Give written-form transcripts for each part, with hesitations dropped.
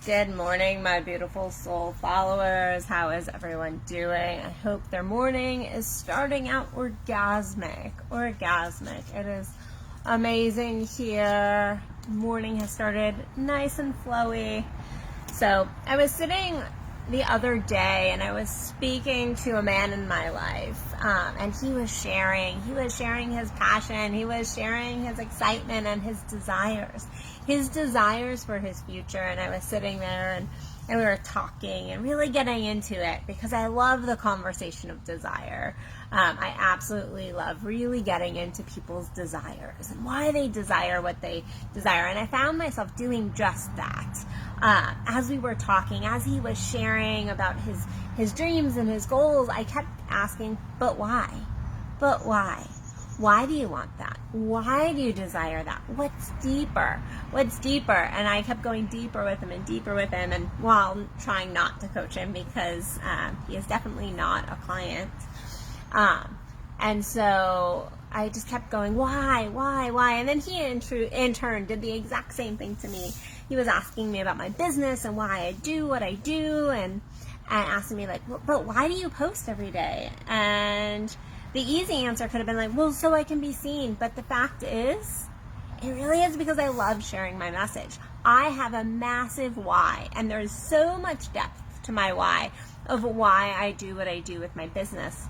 Good morning, my beautiful soul followers. How is everyone doing? I hope their morning is starting out orgasmic. It is amazing here. Morning has started nice and flowy. So I was sitting the other day and I was speaking to a man in my life, and he was sharing his passion, he was sharing his excitement and his desires for his future. And I was sitting there and we were talking and really getting into it because I love the conversation of desire. I absolutely love really getting into people's desires and why they desire what they desire. And I found myself doing just that. As we were talking, as he was sharing about his dreams and his goals, I kept asking, but why? But why? Why do you want that? Why do you desire that? What's deeper? And I kept going deeper with him, and while trying not to coach him because he is definitely not a client. And so I just kept going, why? And then he in turn did the exact same thing to me. He was asking me about my business and why I do what I do, and asking me like, but why do you post every day? And the easy answer could have been like, well, so I can be seen. But the fact is, it really is because I love sharing my message. I have a massive why, and there's so much depth to my why of why I do what I do with my business.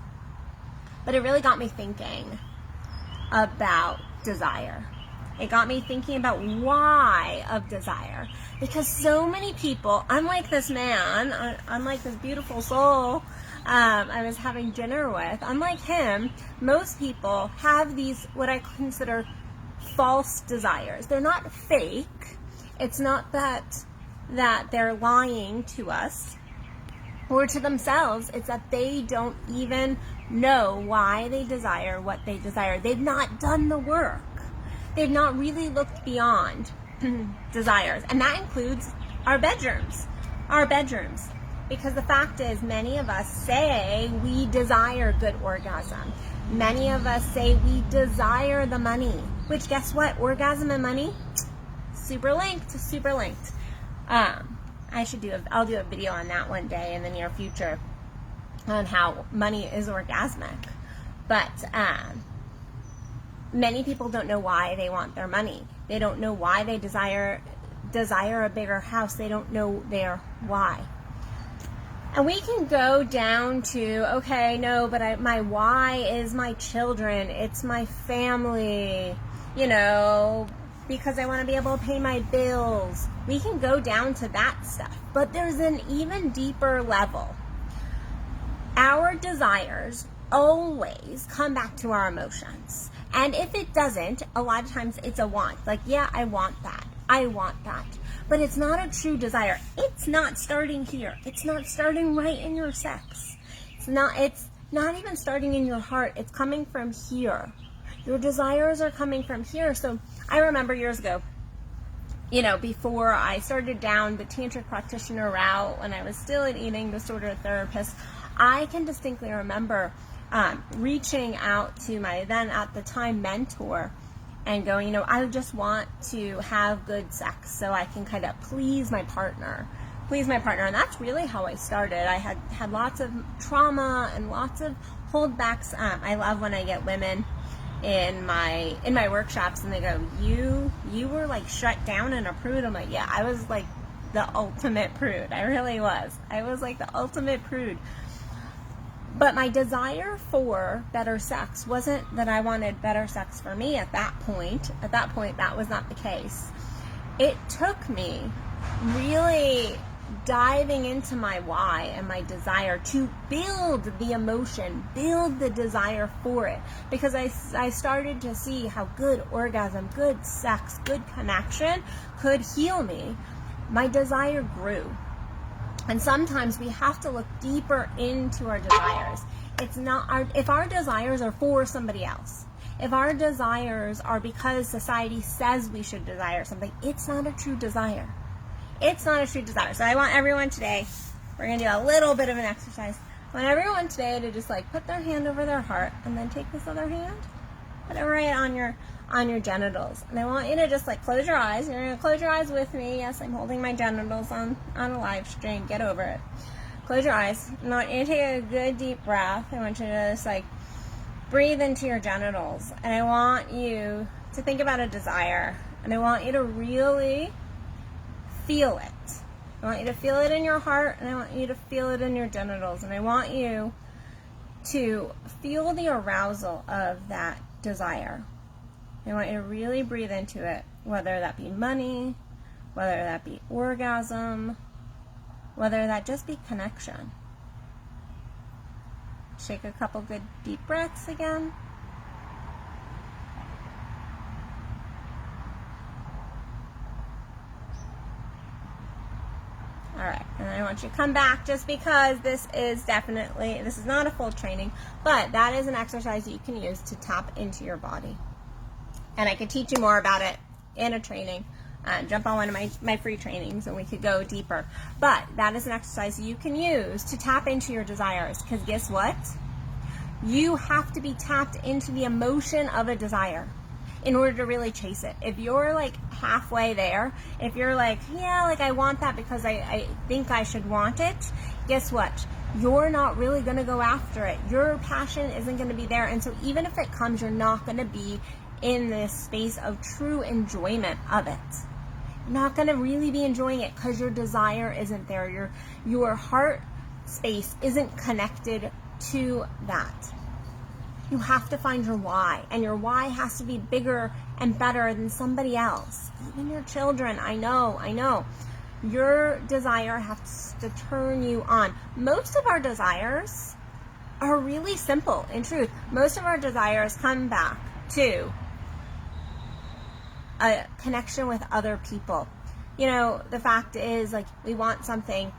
But it really got me thinking about desire. It got me thinking about why of desire. Because so many people, unlike this man, unlike this beautiful soul I was having dinner with, unlike him, most people have these, what I consider false desires. They're not fake. It's not that they're lying to us or to themselves. It's that they don't even know why they desire what they desire. They've not done the work. They've not really looked beyond desires. And that includes our bedrooms. Because the fact is, many of us say we desire good orgasm. Many of us say we desire the money. Which, guess what? Orgasm and money, super linked. I'll do a video on that one day in the near future on how money is orgasmic. But many people don't know why they want their money. They don't know why they desire a bigger house. They don't know their why. And we can go down to, okay, no, but my why is my children. It's my family, because I want to be able to pay my bills. We can go down to that stuff. But there's an even deeper level. Our desires always come back to our emotions. And if it doesn't, a lot of times it's a want. Like, yeah, I want that. But it's not a true desire. It's not starting here. It's not starting right in your sex. It's not even starting in your heart. It's coming from here. Your desires are coming from here. So I remember years ago, before I started down the Tantric Practitioner route, when I was still an eating disorder therapist, I can distinctly remember reaching out to my then at the time mentor and going, I just want to have good sex so I can kind of please my partner. And that's really how I started. I had lots of trauma and lots of holdbacks. I love when I get women in my workshops and they go, you were like shut down and a prude. I'm like, yeah, I was like the ultimate prude. I really was. I was like the ultimate prude. But my desire for better sex wasn't that I wanted better sex for me at that point. At that point, that was not the case. It took me really diving into my why and my desire to build the emotion, build the desire for it. Because I started to see how good orgasm, good sex, good connection could heal me. My desire grew. And sometimes we have to look deeper into our desires. If our desires are for somebody else, if our desires are because society says we should desire something, it's not a true desire. So I want everyone today, we're going to do a little bit of an exercise. I want everyone today to just like put their hand over their heart and then take this other hand Put it right on your genitals. And I want you to just like close your eyes. You're gonna close your eyes with me. Yes, I'm holding my genitals on a live stream. Get over it. Close your eyes. I want you to take a good deep breath. I want you to just like breathe into your genitals. And I want you to think about a desire. And I want you to really feel it. I want you to feel it in your heart, and I want you to feel it in your genitals. And I want you to feel the arousal of that desire. I want you to really breathe into it, whether that be money, whether that be orgasm, whether that just be connection. Take a couple good deep breaths again. All right, and I want you to come back, just because this is not a full training, but that is an exercise that you can use to tap into your body. And I could teach you more about it in a training. Jump on one of my free trainings and we could go deeper. But that is an exercise you can use to tap into your desires, because guess what? You have to be tapped into the emotion of a desire in order to really chase it. If you're like halfway there, if you're like, yeah, like I want that because I think I should want it, guess what? You're not really going to go after it. Your passion isn't going to be there. And so even if it comes, you're not going to be in this space of true enjoyment of it. You're not going to really be enjoying it because your desire isn't there. Your heart space isn't connected to that. You have to find your why, and your why has to be bigger and better than somebody else. Even your children, I know. Your desire has to turn you on. Most of our desires are really simple, in truth. Most of our desires come back to a connection with other people. You know, the fact is, like, we want something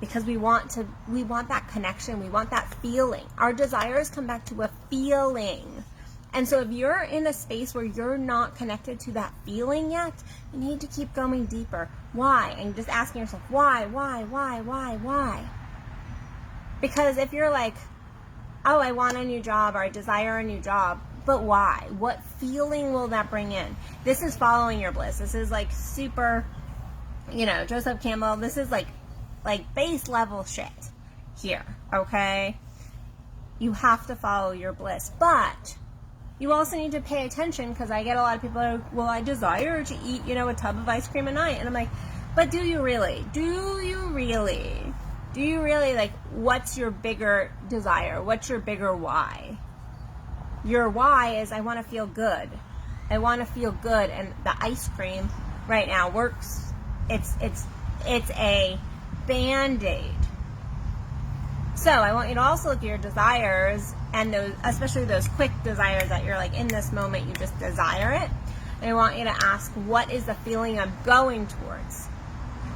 because we want that connection, we want that feeling. Our desires come back to a feeling. And so if you're in a space where you're not connected to that feeling yet, you need to keep going deeper. Why? And just asking yourself, why? Because if you're like, oh, I want a new job, or I desire a new job, but why? What feeling will that bring in? This is following your bliss. This is like super, Joseph Campbell, this is like base level shit here, okay? You have to follow your bliss, but you also need to pay attention, because I get a lot of people who are, well, I desire to eat, a tub of ice cream a night, and I'm like, but do you really? Like, what's your bigger desire? What's your bigger why? Your why is, I want to feel good. I want to feel good, and the ice cream right now works. It's a Band-Aid. So I want you to also look at your desires, and those, especially those quick desires that you're like in this moment, you just desire it. And I want you to ask, what is the feeling I'm going towards?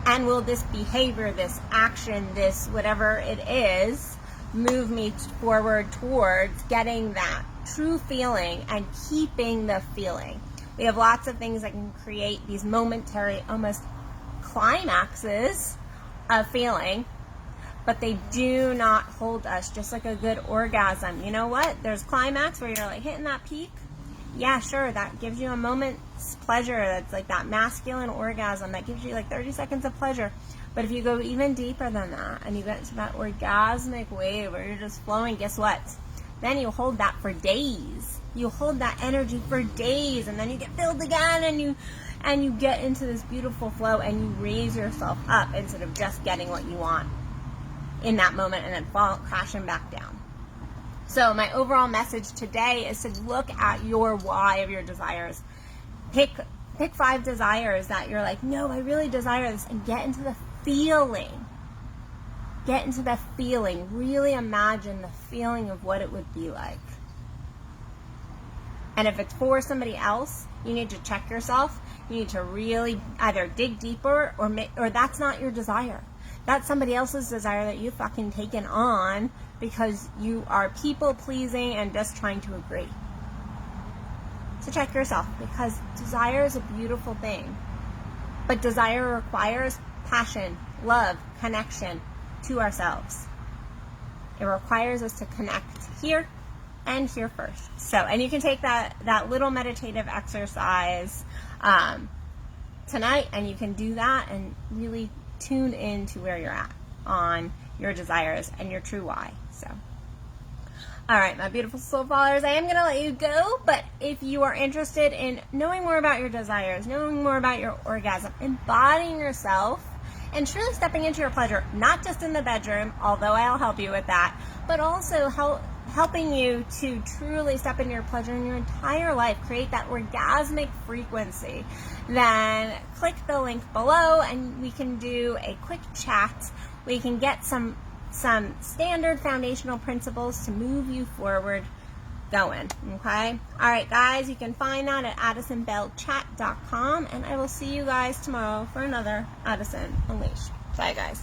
And will this behavior, this action, this whatever it is, move me forward towards getting that true feeling and keeping the feeling? We have lots of things that can create these momentary, almost climaxes of feeling, but they do not hold us, just like a good orgasm. You know what? There's climax where you're like hitting that peak. Yeah, sure, that gives you a moment's pleasure. That's like that masculine orgasm that gives you like 30 seconds of pleasure. But if you go even deeper than that and you get to that orgasmic wave where you're just flowing, guess what? Then you hold that for days. You hold that energy for days, and then you get filled again, and you get into this beautiful flow, and you raise yourself up instead of just getting what you want in that moment and then crashing back down. So my overall message today is to look at your why of your desires. Pick 5 desires that you're like, no, I really desire this, and get into the feeling. Get into the feeling. Really imagine the feeling of what it would be like. And if it's for somebody else, you need to check yourself. You need to really either dig deeper, or that's not your desire. That's somebody else's desire that you've fucking taken on because you are people pleasing and just trying to agree. So check yourself, because desire is a beautiful thing. But desire requires passion, love, connection to ourselves. It requires us to connect here end here first. So, and you can take that little meditative exercise tonight, and you can do that and really tune into where you're at on your desires and your true why. So, all right, my beautiful soul followers, I am going to let you go, but if you are interested in knowing more about your desires, knowing more about your orgasm, embodying yourself, and truly stepping into your pleasure, not just in the bedroom, although I'll help you with that, but also helping you to truly step into your pleasure in your entire life, create that orgasmic frequency, then click the link below and we can do a quick chat. We can get some standard foundational principles to move you forward going, okay? All right, guys, you can find that at addisonbellchat.com, and I will see you guys tomorrow for another Addison Unleashed. Bye, guys.